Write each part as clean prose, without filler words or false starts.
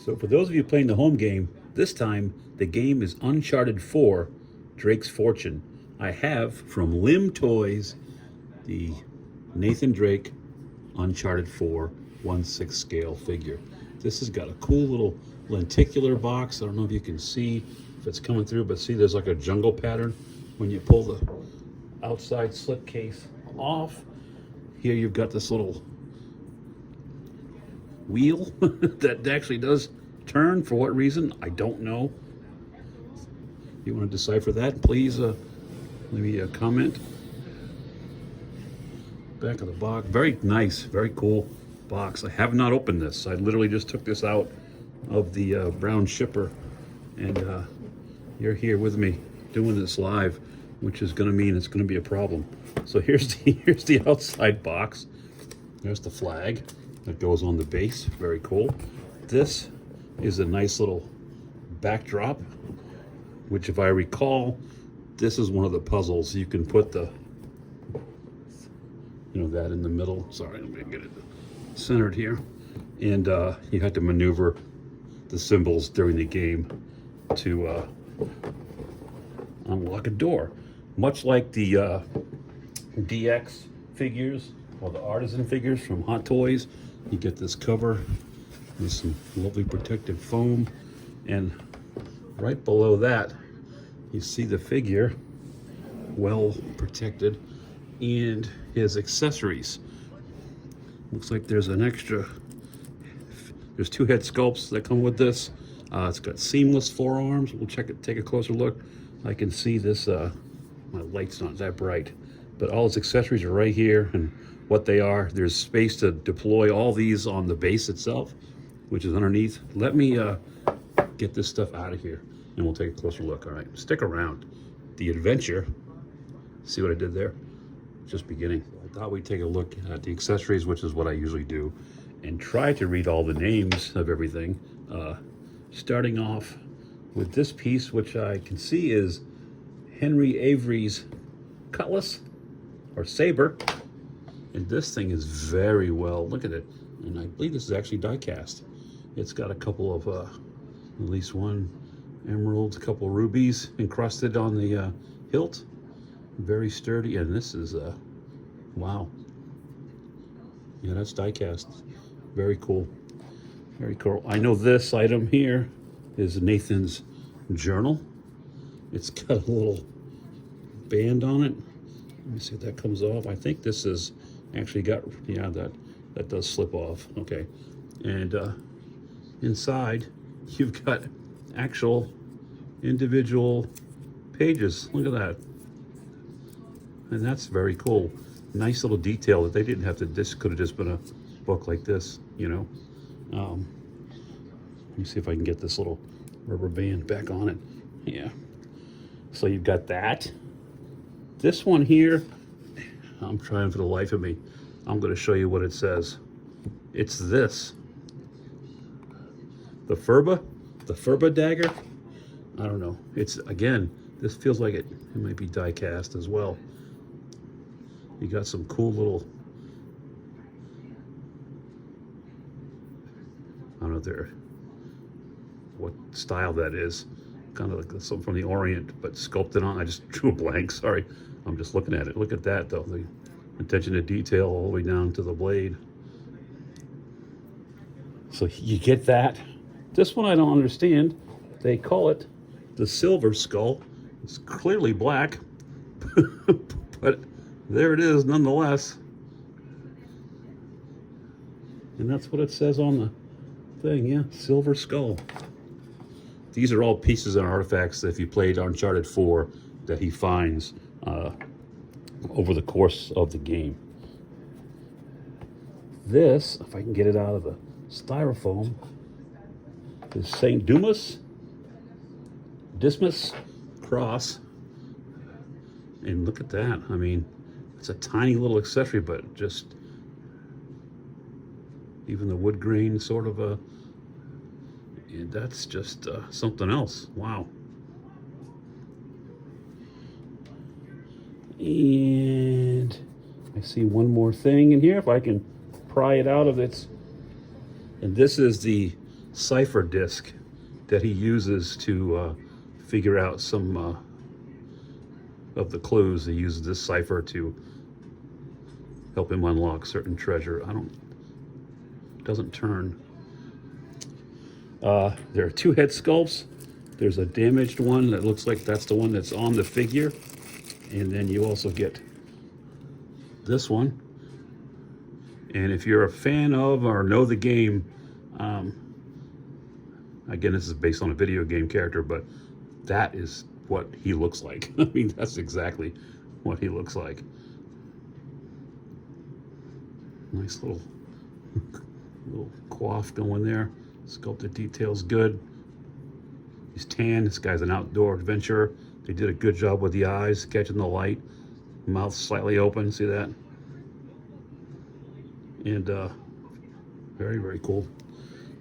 So for those of you playing the home game, this time the game is Uncharted 4, Drake's Fortune. I have from Lim Toys the Nathan Drake Uncharted 4 1/6 scale figure. This has got a cool little lenticular box. I don't know if you can see if it's coming through, but see there's like a jungle pattern when you pull the outside slipcase off. Here you've got this little wheel that actually does turn. For what reason, I don't know. If you want to decipher that, please leave me a comment. Back of the box, very nice, very cool box. I have not opened this. I literally just took this out of the brown shipper, and you're here with me doing this live, which is going to mean it's going to be a problem. So here's the outside box. There's the flag that goes on the base. Very cool. This is a nice little backdrop, which, if I recall, this is one of the puzzles. You can put the, that in the middle. Sorry, I'm gonna get it centered here, and you have to maneuver the symbols during the game to unlock a door, much like the DX figures or the artisan figures from Hot Toys. You get this cover with some lovely protective foam, and right below that you see the figure well protected and his accessories. Looks like there's an extra, there's 2 head sculpts that come with this. It's got seamless forearms. We'll take a closer look. I can see this, my light's not that bright, but all his accessories are right here, and what they are, there's space to deploy all these on the base itself, which is underneath. Let me get this stuff out of here and we'll take a closer look. All right, stick around. The adventure, see what I did there? Just beginning. I thought we'd take a look at the accessories, which is what I usually do, and try to read all the names of everything. Starting off with this piece, which I can see is Henry Avery's cutlass or saber. And this thing is very well, look at it. And I believe this is actually die cast. It's got a couple of, at least one emerald, a couple rubies encrusted on the hilt. Very sturdy, and this is, wow. Yeah, that's die cast. Very cool. Very cool. I know this item here is Nathan's journal. It's got a little band on it. Let me see if that comes off. I think this is actually got, yeah, that does slip off. Okay. And inside you've got actual individual pages. Look at that. And that's very cool. Nice little detail that they didn't have to, this could have just been a book like this, Let me see if I can get this little rubber band back on it. Yeah. So you've got that. This one here, I'm trying for the life of me. I'm going to show you what it says. It's this. The Furba dagger. I don't know. It's, again, this feels like it might be die cast as well. You got some cool little, I don't know what style that is. Kind of like something from the Orient, but sculpted on. I just drew a blank, sorry. I'm just looking at it. Look at that though, the attention to detail all the way down to the blade. So you get that. This one I don't understand. They call it the Silver Skull. It's clearly black, but there it is nonetheless. And that's what it says on the thing, yeah, Silver Skull. These are all pieces and artifacts that if you played Uncharted 4 that he finds over the course of the game. This, if I can get it out of the styrofoam, is St. Dismas cross. And look at that. I mean, it's a tiny little accessory, but just even the wood grain sort of a, and that's just something else. Wow. And I see one more thing in here, if I can pry it out of its, and this is the cipher disc that he uses to figure out some of the clues. He uses this cipher to help him unlock certain treasure. Doesn't turn. There are 2 head sculpts. There's a damaged one that looks like that's the one that's on the figure. And then you also get this one. And if you're a fan of or know the game, again, this is based on a video game character, but that is what he looks like. I mean, that's exactly what he looks like. Nice little coif going there. Sculpted details good. He's tan. This guy's an outdoor adventurer. They did a good job with the eyes, catching the light. Mouth slightly open, see that? And very, very cool.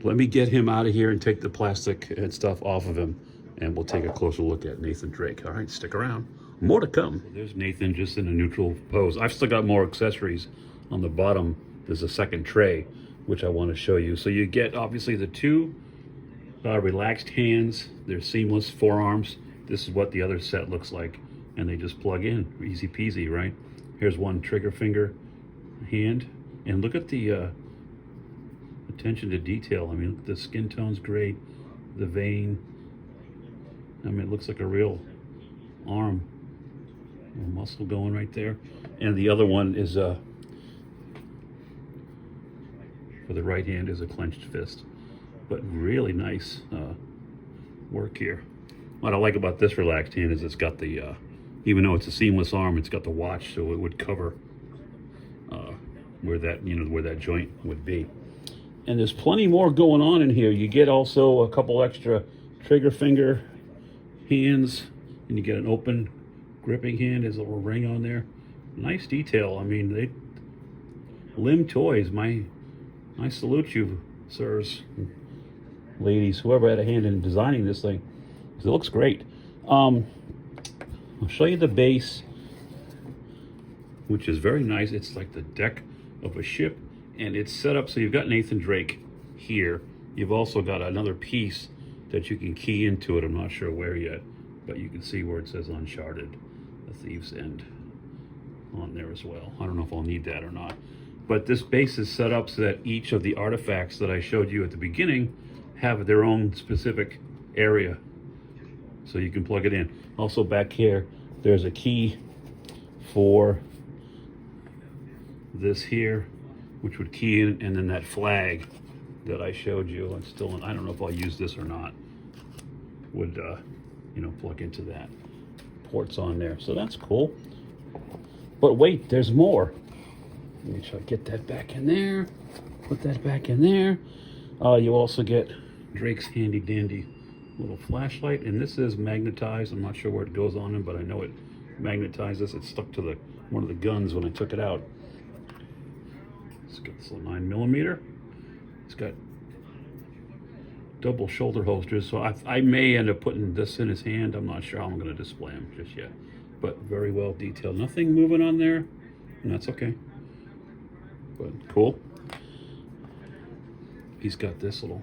Let me get him out of here and take the plastic and stuff off of him, and we'll take a closer look at Nathan Drake. All right, stick around. More to come. There's Nathan just in a neutral pose. I've still got more accessories on the bottom. There's a second tray, which I want to show you. So you get, obviously, the 2 relaxed hands. They're seamless forearms. This is what the other set looks like, and they just plug in. Easy peasy, right? Here's one trigger finger hand, and look at the attention to detail. I mean, look, the skin tone's great, the vein. I mean, it looks like a real arm, a muscle going right there. And the other one is for the right hand is a clenched fist, but really nice work here. What I like about this relaxed hand is it's got the even though it's a seamless arm, it's got the watch, so it would cover where that, where that joint would be. And there's plenty more going on in here. You get also a couple extra trigger finger hands, and you get an open gripping hand. There's a little ring on there. Nice detail. I mean, Limb Toys, I salute you, sirs, ladies, whoever had a hand in designing this thing, because it looks great. I'll show you the base, which is very nice. It's like the deck of a ship, and it's set up so you've got Nathan Drake here. You've also got another piece that you can key into it. I'm not sure where yet, but you can see where it says Uncharted, The Thief's End on there as well. I don't know if I'll need that or not. But this base is set up so that each of the artifacts that I showed you at the beginning have their own specific area. So you can plug it in. Also back here, there's a key for this here, which would key in, and then that flag that I showed you, it's still in, I don't know if I'll use this or not, would plug into that. Ports on there, so that's cool. But wait, there's more. Make sure I get that back in there, put that back in there. You also get Drake's handy dandy little flashlight, and this is magnetized. I'm not sure where it goes on him, but I know it magnetizes. It stuck to one of the guns when I took it out. It's got this little 9mm. It's got double shoulder holsters, so I may end up putting this in his hand. I'm not sure how I'm going to display him just yet, but very well detailed. Nothing moving on there, and that's okay. But cool. He's got this little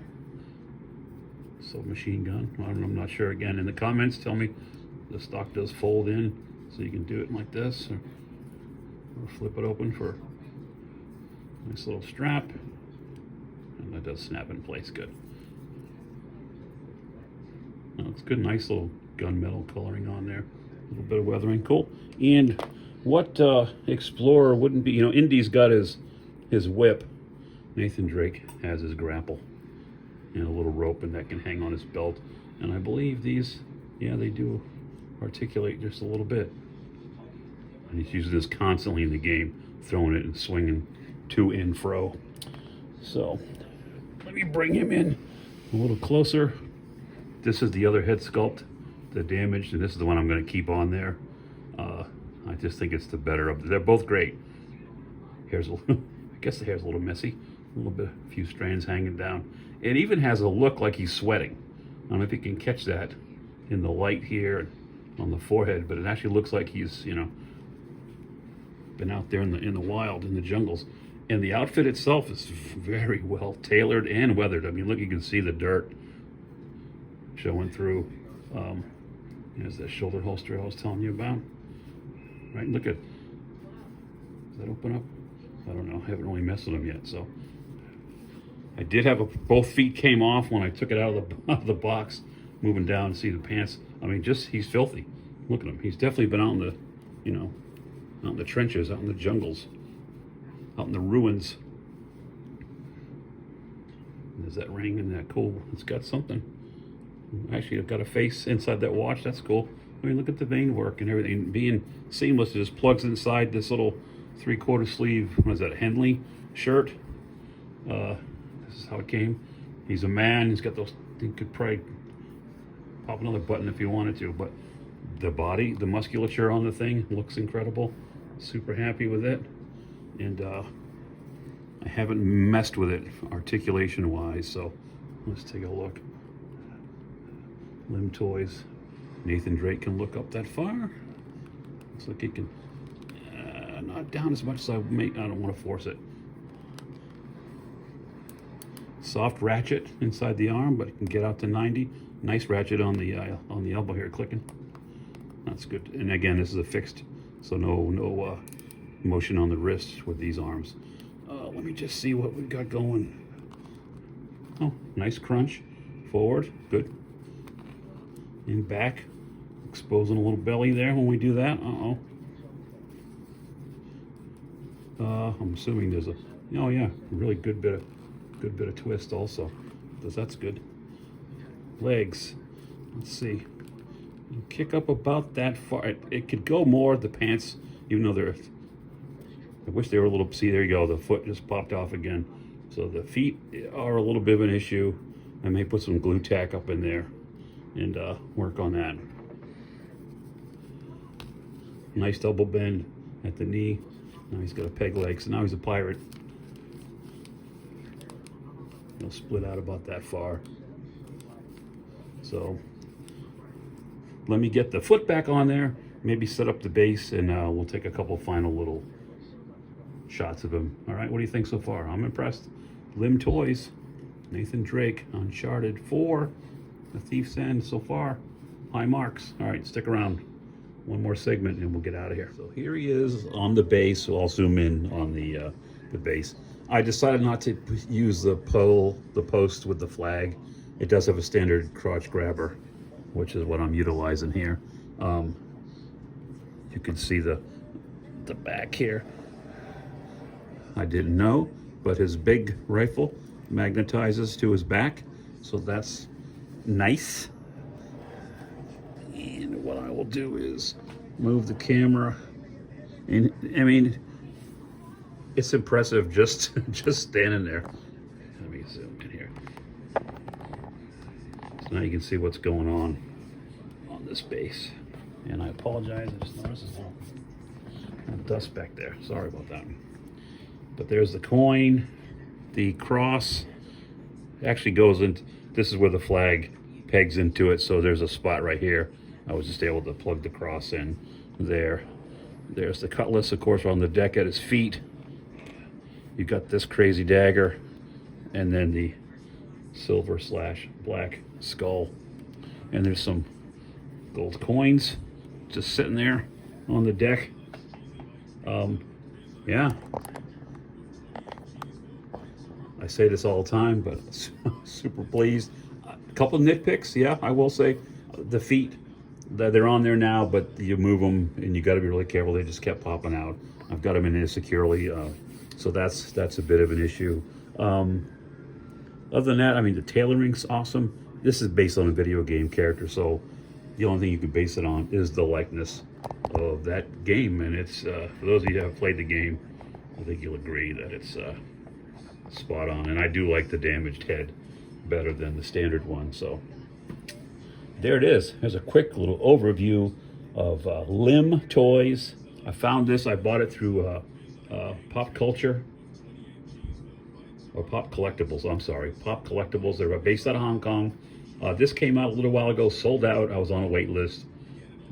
submachine gun. I'm not sure. Again, in the comments, tell me the stock does fold in, so you can do it like this, or flip it open for a nice little strap, and that does snap in place good. No, it's good, nice little gunmetal coloring on there, a little bit of weathering, cool. And what explorer wouldn't be? Indy's got his whip. Nathan Drake has his grapple and a little rope, and that can hang on his belt. And I believe these, yeah, they do articulate just a little bit. And he's using this constantly in the game, throwing it and swinging to and fro. So let me bring him in a little closer. This is the other head sculpt, the damaged, and this is the one I'm going to keep on there. I just think it's the better of. They're both great. Hair's I guess the hair's a little messy, a little bit, a few strands hanging down. It even has a look like he's sweating. I don't know if you can catch that in the light here on the forehead, but it actually looks like he's, been out there in the wild, in the jungles. And the outfit itself is very well tailored and weathered. I mean, look, you can see the dirt showing through. There's that shoulder holster I was telling you about. Right, look at, does that open up? I don't know, I haven't really messed with them yet. So I did have both feet came off when I took it out of the box, moving down to see the pants. I mean, just, he's filthy. Look at him. He's definitely been out in the, you know, out in the trenches, out in the jungles, out in the ruins. There's that ring and that cool, it's got something. Actually, I've got a face inside that watch. That's cool. I mean, look at the vein work and everything. Being seamless, it just plugs inside this little 3/4 sleeve, what is that, Henley shirt. This is how it came. He's a man. He's got those, he could probably pop another button if you wanted to, but the body, the musculature on the thing looks incredible. Super happy with it. And I haven't messed with it articulation wise, so let's take a look. Limb Toys. Nathan Drake can look up that far. Looks like he can, not down as much as I don't want to force it. Soft ratchet inside the arm, but it can get out to 90. Nice ratchet on the elbow here, clicking. That's good. And again, this is a fixed, so no motion on the wrist with these arms. Let me just see what we've got going. Oh, nice crunch. Forward, good. In back, exposing a little belly there when we do that. I'm assuming there's a, oh yeah, really good bit of twist also. That's good. Legs, let's see. You kick up about that far. It could go more, the pants, even though they're, I wish they were a little, see, there you go, the foot just popped off again. So the feet are a little bit of an issue. I may put some glue tack up in there and work on that. Nice double bend at the knee. Now he's got a peg leg, so now he's a pirate. He'll split out about that far. So let me get the foot back on there, maybe set up the base, and we'll take a couple final little shots of him. All right, what do you think so far? I'm impressed. Limb Toys, Nathan Drake, Uncharted 4, The Thief's End so far. High marks. All right, stick around. One more segment and we'll get out of here. So here he is on the base. So I'll zoom in on the base. I decided not to use the post with the flag. It does have a standard crotch grabber, which is what I'm utilizing here. You can see the back here. I didn't know, but his big rifle magnetizes to his back, so that's nice. And what I will do is move the camera, and I mean, it's impressive just standing there. Let me zoom in here. So now you can see what's going on this base. And I apologize, I just noticed there's a little dust back there. Sorry about that. But there's the coin, the cross actually goes in. This is where the flag pegs into it, so there's a spot right here. I was just able to plug the cross in there. There's the cutlass, of course, on the deck at his feet. You got this crazy dagger, and then the silver/black skull. And there's some gold coins just sitting there on the deck. Yeah. I say this all the time, but super pleased. A couple nitpicks, yeah, I will say. The feet, they're on there now, but you move them and you got to be really careful. They just kept popping out. I've got them in there securely, so that's a bit of an issue. Other than that, I mean, the tailoring's awesome. This is based on a video game character, so the only thing you can base it on is the likeness of that game. And it's, for those of you who have played the game, I think you'll agree that it's spot on. And I do like the damaged head better than the standard one. So there it is. There's a quick little overview of Limb Toys. I found this, I bought it through Pop Culture, or Pop Collectibles, I'm sorry. Pop Collectibles, they're based out of Hong Kong. This came out a little while ago, sold out. I was on a wait list.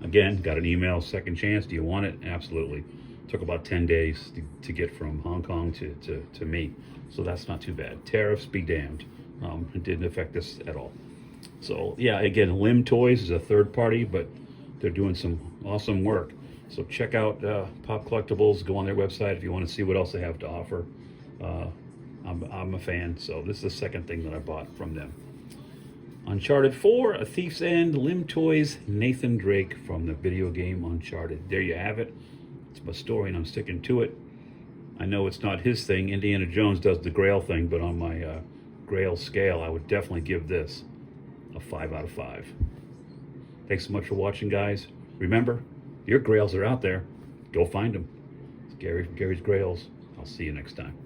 Again, got an email, second chance. Do you want it? Absolutely. Took about 10 days to get from Hong Kong to me. So that's not too bad. Tariffs be damned. It didn't affect us at all. So yeah, again, Lim Toys is a third party, but they're doing some awesome work. So check out Pop Collectibles. Go on their website if you want to see what else they have to offer. I'm a fan, so this is the second thing that I bought from them. Uncharted 4, A Thief's End, Lim Toys, Nathan Drake from the video game Uncharted. There you have it. It's my story and I'm sticking to it. I know it's not his thing. Indiana Jones does the Grail thing, but on my Grail scale, I would definitely give this a 5 out of 5. Thanks so much for watching, guys. Remember, your Grails are out there. Go find them. It's Gary from Gary's Grails. I'll see you next time.